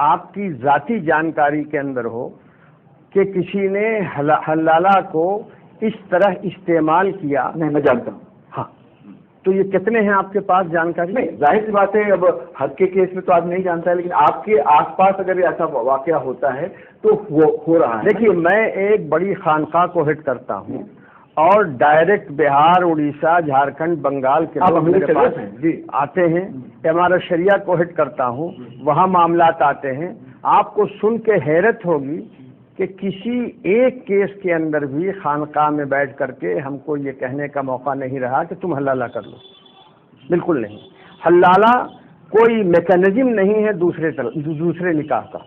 آپ کی ذاتی جانکاری کے اندر ہو کہ کسی نے حلالہ کو اس طرح استعمال کیا؟ نہیں، میں جانتا ہوں. ہاں، تو یہ کتنے ہیں آپ کے پاس جانکاری؟ نہیں، ظاہر سی بات ہے، اب حد کے کیس میں تو آدمی نہیں جانتا ہے، لیکن آپ کے آس پاس اگر ایسا واقعہ ہوتا ہے تو وہ ہو رہا ہے. دیکھیے، میں ایک بڑی خانقاہ کو ہٹ کرتا ہوں اور ڈائریکٹ بہار، اڑیسہ، جھارکھنڈ، بنگال کے لوگ میرے پاس آتے ہیں. امارت شریعہ کو ہٹ کرتا ہوں، وہاں معاملات آتے ہیں. آپ کو سن کے حیرت ہوگی کہ کسی ایک کیس کے اندر بھی خانقاہ میں بیٹھ کر کے ہم کو یہ کہنے کا موقع نہیں رہا کہ تم حلالہ کر لو. بالکل نہیں. حلالہ کوئی میکانزم نہیں ہے دوسرے نکاح کا.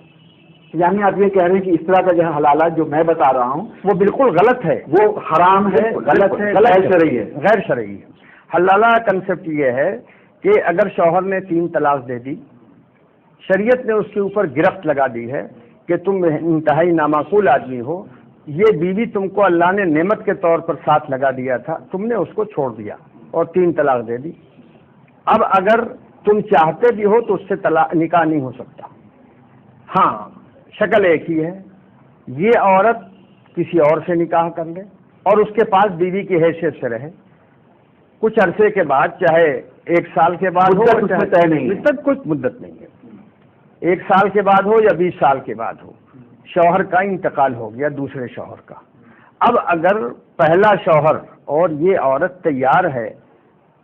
یعنی آپ یہ کہہ رہے ہیں کہ اس طرح کا جو حلالہ جو میں بتا رہا ہوں وہ بالکل غلط ہے، وہ حرام ہے، غلط ہے، غیر شرعی ہے. غیر شرعی ہے. حلالہ کا کنسپٹ یہ ہے کہ اگر شوہر نے 3 طلاق دے دی، شریعت نے اس کے اوپر گرفت لگا دی ہے کہ تم انتہائی نامعقول آدمی ہو، یہ بیوی تم کو اللہ نے نعمت کے طور پر ساتھ لگا دیا تھا، تم نے اس کو چھوڑ دیا اور 3 طلاق دے دی. اب اگر تم چاہتے بھی ہو تو اس سے نکاح نہیں ہو سکتا. ہاں، شکل ایک ہی ہے، یہ عورت کسی اور سے نکاح کر لے اور اس کے پاس بیوی کی حیثیت سے رہے. کچھ عرصے کے بعد، چاہے 1 سال کے بعد ہو، طے نہیں ہے، کچھ مدت نہیں ہے، 1 سال کے بعد ہو یا 20 سال کے بعد ہو، شوہر کا انتقال ہو گیا دوسرے شوہر کا. اب اگر پہلا شوہر اور یہ عورت تیار ہے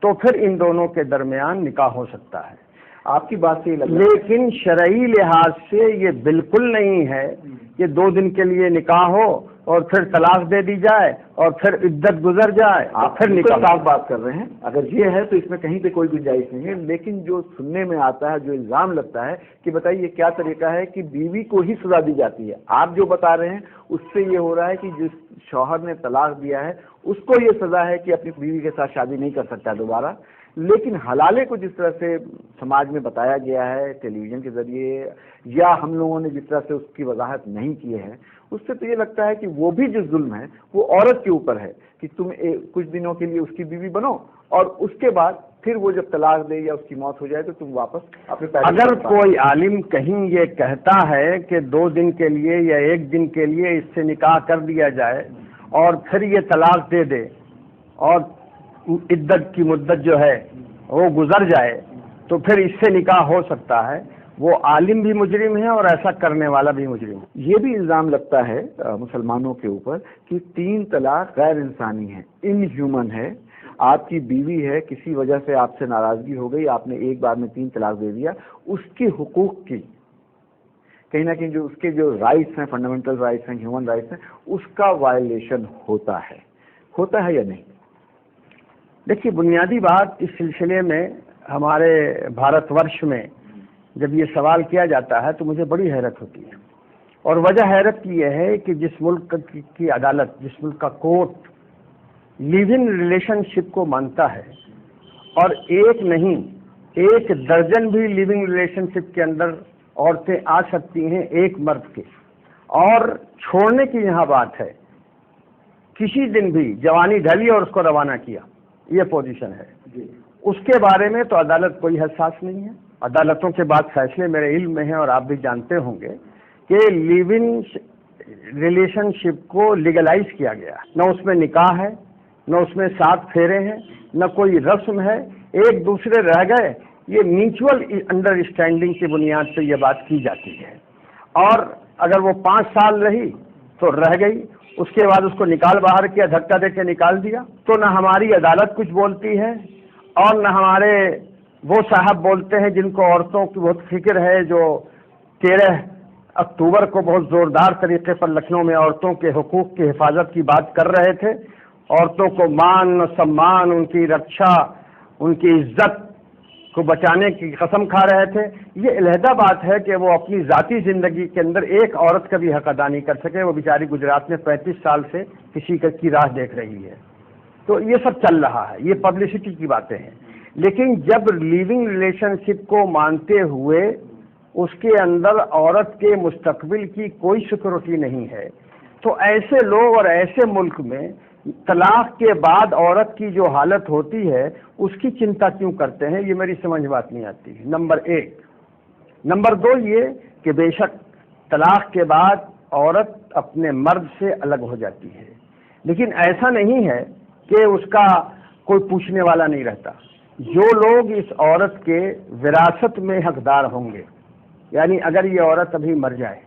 تو پھر ان دونوں کے درمیان نکاح ہو سکتا ہے. آپ کی بات سے لیکن شرعی لحاظ سے یہ بالکل نہیں ہے کہ 2 دن کے لیے نکاح ہو اور پھر طلاق دے دی جائے اور پھر عدت گزر جائے. آپ پھر نکاح صاف بات کر رہے ہیں. اگر یہ ہے تو اس میں کہیں پہ کوئی گنجائش نہیں ہے. لیکن جو سننے میں آتا ہے، جو الزام لگتا ہے کہ بتائیے کیا طریقہ ہے کہ بیوی کو ہی سزا دی جاتی ہے. آپ جو بتا رہے ہیں اس سے یہ ہو رہا ہے کہ جس شوہر نے طلاق دیا ہے اس کو یہ سزا ہے کہ اپنی بیوی کے ساتھ شادی نہیں کر سکتا دوبارہ. لیکن حلالے کو جس طرح سے سماج میں بتایا گیا ہے ٹیلی ویژن کے ذریعے، یا ہم لوگوں نے جس طرح سے اس کی وضاحت نہیں کی ہے، اس سے تو یہ لگتا ہے کہ وہ بھی جو ظلم ہے وہ عورت کے اوپر ہے کہ تم کچھ دنوں کے لیے اس کی بیوی بنو اور اس کے بعد پھر وہ جب طلاق دے یا اس کی موت ہو جائے تو تم واپس اپنے پیسے. اگر کوئی عالم کہیں یہ کہتا ہے کہ 2 دن کے لیے یا 1 دن کے لیے اس سے نکاح کر دیا جائے اور پھر یہ طلاق دے دے اور عدت کی مدت جو ہے وہ گزر جائے تو پھر اس سے نکاح ہو سکتا ہے، وہ عالم بھی مجرم ہے اور ایسا کرنے والا بھی مجرم ہے. یہ بھی الزام لگتا ہے مسلمانوں کے اوپر کہ 3 طلاق غیر انسانی ہے، ان ہیومن ہے. آپ کی بیوی ہے، کسی وجہ سے آپ سے ناراضگی ہو گئی، آپ نے ایک بار میں 3 طلاق دے دیا، اس کے حقوق کی کہیں نہ کہیں جو اس کے جو رائٹس ہیں، فنڈامنٹل رائٹس ہیں، ہیومن رائٹس ہیں، اس کا وائلیشن ہوتا ہے یا نہیں؟ دیکھیے، بنیادی بات اس سلسلے میں ہمارے بھارت ورش میں جب یہ سوال کیا جاتا ہے تو مجھے بڑی حیرت ہوتی ہے. اور وجہ حیرت کی یہ ہے کہ جس ملک کی عدالت، جس ملک کا کورٹ لیو ان ریلیشن شپ کو مانتا ہے، اور ایک نہیں 1 درجن بھی لیو ان ریلیشن شپ کے اندر عورتیں آ سکتی ہیں ایک مرد کے، اور چھوڑنے کی یہاں بات ہے، کسی دن بھی جوانی ڈھلی اور اس کو روانہ کیا، یہ پوزیشن ہے. اس کے بارے میں تو عدالت کوئی حساس نہیں ہے. عدالتوں کے بعد فیصلے میرے علم میں ہیں اور آپ بھی جانتے ہوں گے کہ لیو ان ریلیشن شپ کو لیگلائز کیا گیا. نہ اس میں نکاح ہے، نہ اس میں 7 پھیرے ہیں، نہ کوئی رسم ہے، ایک دوسرے رہ گئے. یہ میوچول انڈرسٹینڈنگ کی بنیاد پہ یہ بات کی جاتی ہے. اور اگر وہ 5 سال رہی تو رہ گئی، اس کے بعد اس کو نکال باہر کیا، دھکا دے کے نکال دیا. تو نہ ہماری عدالت کچھ بولتی ہے اور نہ ہمارے وہ صاحب بولتے ہیں جن کو عورتوں کی بہت فکر ہے، جو 13 اکتوبر کو بہت زوردار طریقے پر لکھنؤ میں عورتوں کے حقوق کی حفاظت کی بات کر رہے تھے. عورتوں کو مان و سمان، ان کی رکشا، ان کی عزت کو بچانے کی قسم کھا رہے تھے. یہ علیحدہ بات ہے کہ وہ اپنی ذاتی زندگی کے اندر ایک عورت کا بھی حق ادا نہیں کر سکے. وہ بیچاری گجرات میں 35 سال سے کسی کی راہ دیکھ رہی ہے. تو یہ سب چل رہا ہے، یہ پبلسٹی کی باتیں ہیں. لیکن جب لیونگ ریلیشن شپ کو مانتے ہوئے اس کے اندر عورت کے مستقبل کی کوئی سیکورٹی نہیں ہے، تو ایسے لوگ اور ایسے ملک میں طلاق کے بعد عورت کی جو حالت ہوتی ہے اس کی چنتا کیوں کرتے ہیں؟ یہ میری سمجھ بات نہیں آتی. نمبر 1. نمبر 2 یہ کہ بے شک طلاق کے بعد عورت اپنے مرد سے الگ ہو جاتی ہے، لیکن ایسا نہیں ہے کہ اس کا کوئی پوچھنے والا نہیں رہتا۔ جو لوگ اس عورت کے وراثت میں حقدار ہوں گے، یعنی اگر یہ عورت ابھی مر جائے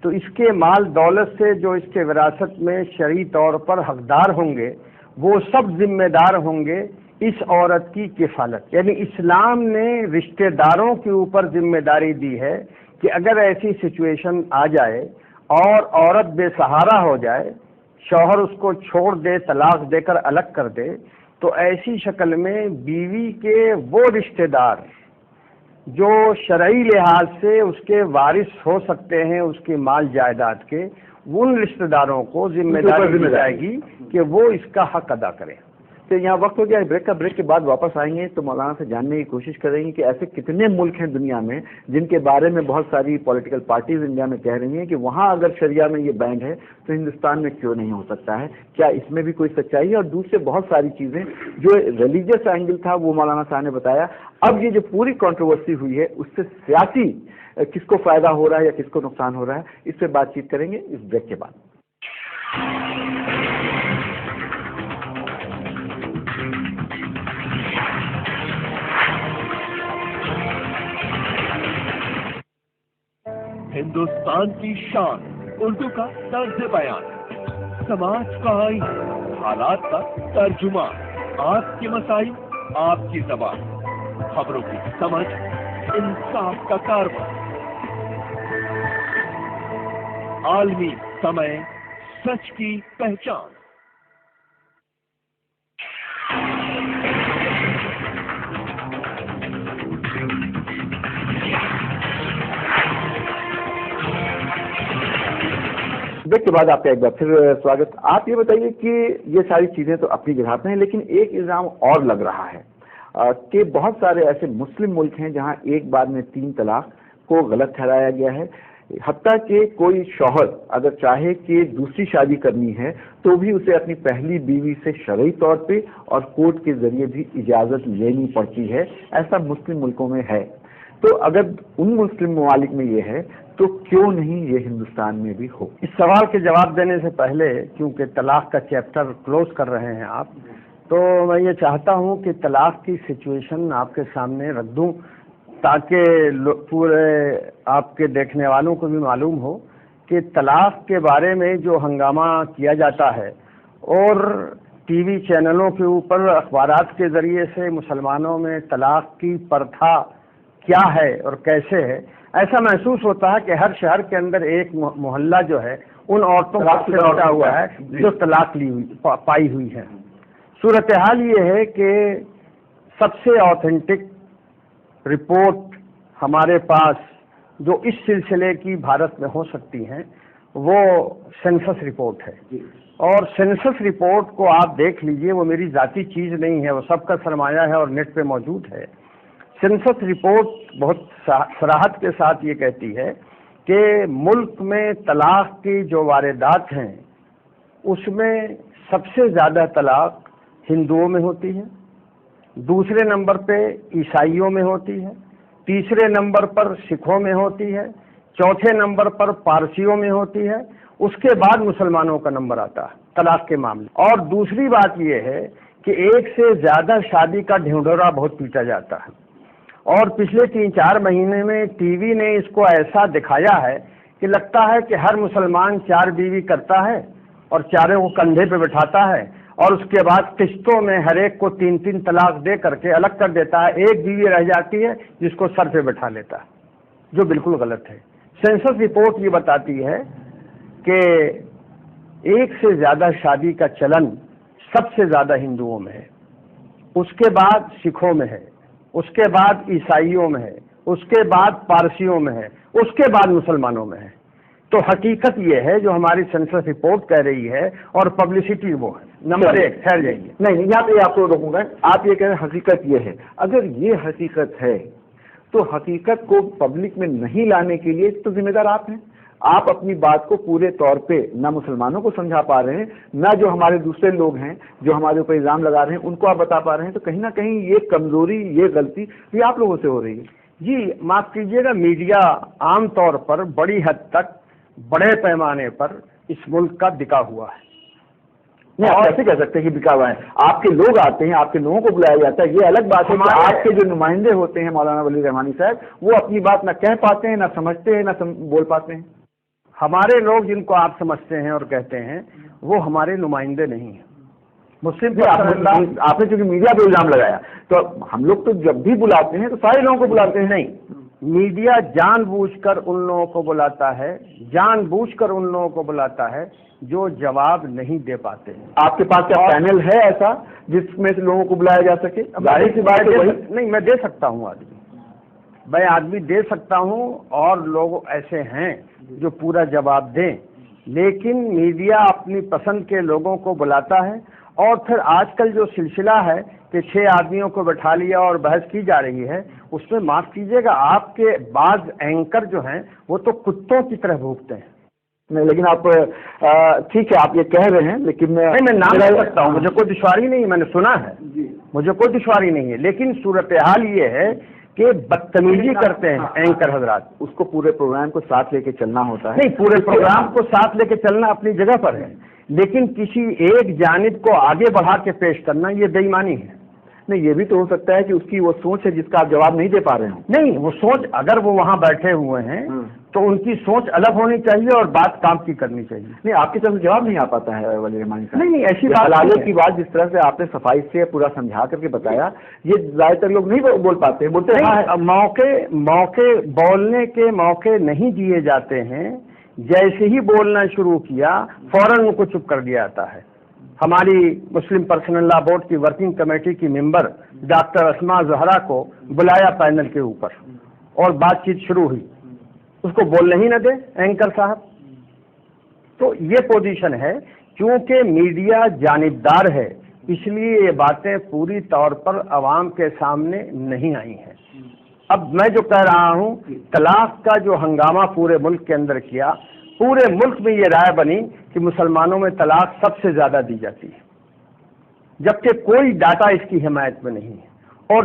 تو اس کے مال دولت سے جو اس کے وراثت میں شرعی طور پر حقدار ہوں گے وہ سب ذمہ دار ہوں گے اس عورت کی کفالت۔ یعنی اسلام نے رشتہ داروں کے اوپر ذمہ داری دی ہے کہ اگر ایسی سچویشن آ جائے اور عورت بے سہارا ہو جائے، شوہر اس کو چھوڑ دے، طلاق دے کر الگ کر دے، تو ایسی شکل میں بیوی کے وہ رشتہ دار جو شرعی لحاظ سے اس کے وارث ہو سکتے ہیں اس کے مال جائیداد کے، ان رشتہ داروں کو ذمہ داری دی جائے گی کہ وہ اس کا حق ادا کریں۔ تو یہاں وقت ہو گیا ہے بریک کا، بریک کے بعد واپس آئیں گے تو مولانا سے جاننے کی کوشش کریں گے کہ ایسے کتنے ملک ہیں دنیا میں جن کے بارے میں بہت ساری پولیٹیکل پارٹیز انڈیا میں کہہ رہی ہیں کہ وہاں اگر شریعہ میں یہ بینڈ ہے تو ہندوستان میں کیوں نہیں ہو سکتا ہے، کیا اس میں بھی کوئی سچائی ہے، اور دوسرے بہت ساری چیزیں جو ریلیجیس اینگل تھا وہ مولانا صاحب نے بتایا۔ اب یہ جو پوری کنٹروورسی ہوئی ہے اس سے سیاسی کس کو فائدہ ہو رہا ہے یا کس کو نقصان ہو رہا ہے، اس پہ بات چیت کریں گے اس بریک کے بعد۔ ہندوستان کی شان، اردو کا طرز بیان، سماج کا آئین، حالات کا ترجمہ، آپ کے مسائل آپ کی زبان، خبروں کی سمجھ، انصاف کا کارواں، عالمی سمے، سچ کی پہچان۔ بریک کے بعد آپ کا ایک بار پھر سواگت۔ آپ یہ بتائیے کہ یہ ساری چیزیں تو اپنی جگہ پہ ہیں، لیکن ایک الزام اور لگ رہا ہے کہ بہت سارے ایسے مسلم ملک ہیں جہاں ایک بار میں 3 طلاق کو غلط ٹھہرایا گیا ہے، حتیٰ کہ کوئی شوہر اگر چاہے کہ دوسری شادی کرنی ہے تو بھی اسے اپنی پہلی بیوی سے شرعی طور پہ اور کورٹ کے ذریعے بھی اجازت لینی پڑتی ہے۔ ایسا مسلم ملکوں میں ہے، تو اگر ان مسلم ممالک میں یہ ہے تو کیوں نہیں یہ ہندوستان میں بھی ہو؟ اس سوال کے جواب دینے سے پہلے، کیونکہ طلاق کا چیپٹر کلوز کر رہے ہیں آپ، تو میں یہ چاہتا ہوں کہ طلاق کی سچویشن آپ کے سامنے رکھ دوں تاکہ پورے آپ کے دیکھنے والوں کو بھی معلوم ہو کہ طلاق کے بارے میں جو ہنگامہ کیا جاتا ہے اور ٹی وی چینلوں کے اوپر اخبارات کے ذریعے سے مسلمانوں میں طلاق کی پرتھا کیا ہے اور کیسے ہے، ایسا محسوس ہوتا ہے کہ ہر شہر کے اندر ایک محلہ جو ہے ان عورتوں سے بٹا ہوا ہے جو طلاق لی ہوئی پائی ہوئی ہے۔ صورتحال یہ ہے کہ سب سے آتھینٹک رپورٹ ہمارے پاس جو اس سلسلے کی بھارت میں ہو سکتی ہیں وہ سینسس رپورٹ ہے، اور سینسس رپورٹ کو آپ دیکھ لیجئے، وہ میری ذاتی چیز نہیں ہے، وہ سب کا سرمایہ ہے اور نیٹ پہ موجود ہے۔ سینسس رپورٹ بہت صراحت کے ساتھ یہ کہتی ہے کہ ملک میں طلاق کی جو واردات ہیں اس میں سب سے زیادہ طلاق ہندوؤں میں ہوتی ہے، دوسرے نمبر پہ عیسائیوں میں ہوتی ہے، تیسرے نمبر پر سکھوں میں ہوتی ہے، چوتھے نمبر پر پارسیوں میں ہوتی ہے، اس کے بعد مسلمانوں کا نمبر آتا ہے طلاق کے معاملے۔ اور دوسری بات یہ ہے کہ ایک سے زیادہ شادی کا ڈھنڈورا بہت پیٹا جاتا ہے، اور پچھلے 3-4 مہینے میں ٹی وی نے اس کو ایسا دکھایا ہے کہ لگتا ہے کہ ہر مسلمان 4 بیوی کرتا ہے اور چاروں کو کندھے پہ بٹھاتا ہے، اور اس کے بعد قسطوں میں ہر ایک کو 3 طلاق دے کر کے الگ کر دیتا ہے، ایک بیوی رہ جاتی ہے جس کو سر پہ بٹھا لیتا ہے، جو بالکل غلط ہے۔ سینسس رپورٹ یہ بتاتی ہے کہ ایک سے زیادہ شادی کا چلن سب سے زیادہ ہندوؤں میں ہے، اس کے بعد سکھوں میں ہے، اس کے بعد عیسائیوں میں ہے، اس کے بعد پارسیوں میں ہے، اس کے بعد مسلمانوں میں ہے۔ تو حقیقت یہ ہے جو ہماری سینسس رپورٹ کہہ رہی ہے، اور پبلسٹی وہ ہے۔ نمبر 1 ٹھہر جائیے، نہیں یہاں پہ آپ کو روکوں گا، آپ یہ کہہ رہے ہیں حقیقت یہ ہے، اگر یہ حقیقت ہے تو حقیقت کو پبلک میں نہیں لانے کے لیے تو ذمہ دار آپ ہیں۔ آپ اپنی بات کو پورے طور پہ نہ مسلمانوں کو سمجھا پا رہے ہیں، نہ جو ہمارے دوسرے لوگ ہیں جو ہمارے اوپر الزام لگا رہے ہیں ان کو آپ بتا پا رہے ہیں، تو کہیں نہ کہیں یہ کمزوری، یہ غلطی یہ آپ لوگوں سے ہو رہی ہے۔ جی معاف کیجیے گا، میڈیا عام طور پر بڑی حد تک بڑے پیمانے پر اس ملک کا بکا ہوا ہے۔ نہیں، آپ ایسے کہہ سکتے ہیں کہ بکا ہوا ہے؟ آپ کے لوگ آتے ہیں، آپ کے لوگوں کو بلایا جاتا ہے، یہ الگ بات ہے کہ آپ کے جو نمائندے ہوتے ہیں مولانا ولی رحمانی صاحب، وہ اپنی بات نہ کہہ پاتے ہیں، نہ سمجھتے ہیں، نہ بول پاتے ہیں۔ ہمارے لوگ جن کو آپ سمجھتے ہیں اور کہتے ہیں وہ ہمارے نمائندے نہیں ہیں۔ مسلم آپ نے چونکہ میڈیا پہ الزام لگایا، تو ہم لوگ تو جب بھی بلاتے ہیں تو سارے لوگوں کو بلاتے ہیں۔ نہیں، میڈیا جان بوجھ کر ان لوگوں کو بلاتا ہے، جان بوجھ کر ان لوگوں کو بلاتا ہے جو جواب نہیں دے پاتے۔ آپ کے پاس کیا پینل ہے ایسا جس میں سے لوگوں کو بلایا جا سکے؟ ظاہر سی بات ہے نہیں، میں دے سکتا ہوں میں آدمی دے سکتا ہوں، اور لوگ ایسے ہیں جو پورا جواب دیں، لیکن میڈیا اپنی پسند کے لوگوں کو بلاتا ہے۔ اور پھر آج کل جو سلسلہ ہے کہ 6 آدمیوں کو بٹھا لیا اور بحث کی جا رہی ہے، اس میں معاف کیجیے گا آپ کے بعض اینکر جو ہیں وہ تو کتوں کی طرح بھونکتے ہیں۔ نہیں، لیکن آپ ٹھیک ہے، آپ یہ کہہ رہے ہیں، لیکن میں نام لے سکتا ہوں، مجھے کوئی دشواری نہیں، میں نے سنا ہے، مجھے کوئی دشواری نہیں ہے، لیکن صورتحال یہ ہے کہ بدتمیزی کرتے ہیں اینکر حضرات۔ اس کو پورے پروگرام کو ساتھ لے کے چلنا ہوتا ہے۔ نہیں، پورے پروگرام کو ساتھ لے کے چلنا اپنی جگہ پر ہے، لیکن کسی ایک جانب کو آگے بڑھا کے پیش کرنا یہ بے ایمانی ہے۔ نہیں، یہ بھی تو ہو سکتا ہے کہ اس کی وہ سوچ ہے جس کا آپ جواب نہیں دے پا رہے ہیں۔ نہیں، وہ سوچ اگر وہ وہاں بیٹھے ہوئے ہیں تو ان کی سوچ الگ ہونی چاہیے اور بات کام کی کرنی چاہیے۔ نہیں، آپ کی طرف سے جواب نہیں آ پاتا ہے ولی رحمانی صاحب؟ نہیں، ایسی حلالے کی بات جس طرح سے آپ نے صفائی سے پورا سمجھا کر کے بتایا، یہ زیادہ تر لوگ نہیں بول پاتے، بولتے ہیں موقع بولنے کے موقع نہیں دیے جاتے ہیں، جیسے ہی بولنا شروع کیا فوراً ان کو چپ کر دیا جاتا ہے۔ ہماری مسلم پرسنل لا بورڈ کی ورکنگ کمیٹی کی ممبر ڈاکٹر اسماء زہرا کو بلایا پینل کے اوپر اور بات چیت شروع ہوئی، اس کو بولنے ہی نہ دے اینکر صاحب۔ تو یہ پوزیشن ہے، چونکہ میڈیا جانبدار ہے اس لیے یہ باتیں پوری طور پر عوام کے سامنے نہیں آئی ہیں۔ اب میں جو کہہ رہا ہوں، طلاق کا جو ہنگامہ پورے ملک کے اندر کیا، پورے ملک میں یہ رائے بنی کہ مسلمانوں میں طلاق سب سے زیادہ دی جاتی ہے، جبکہ کوئی ڈاٹا اس کی حمایت میں نہیں ہے۔ اور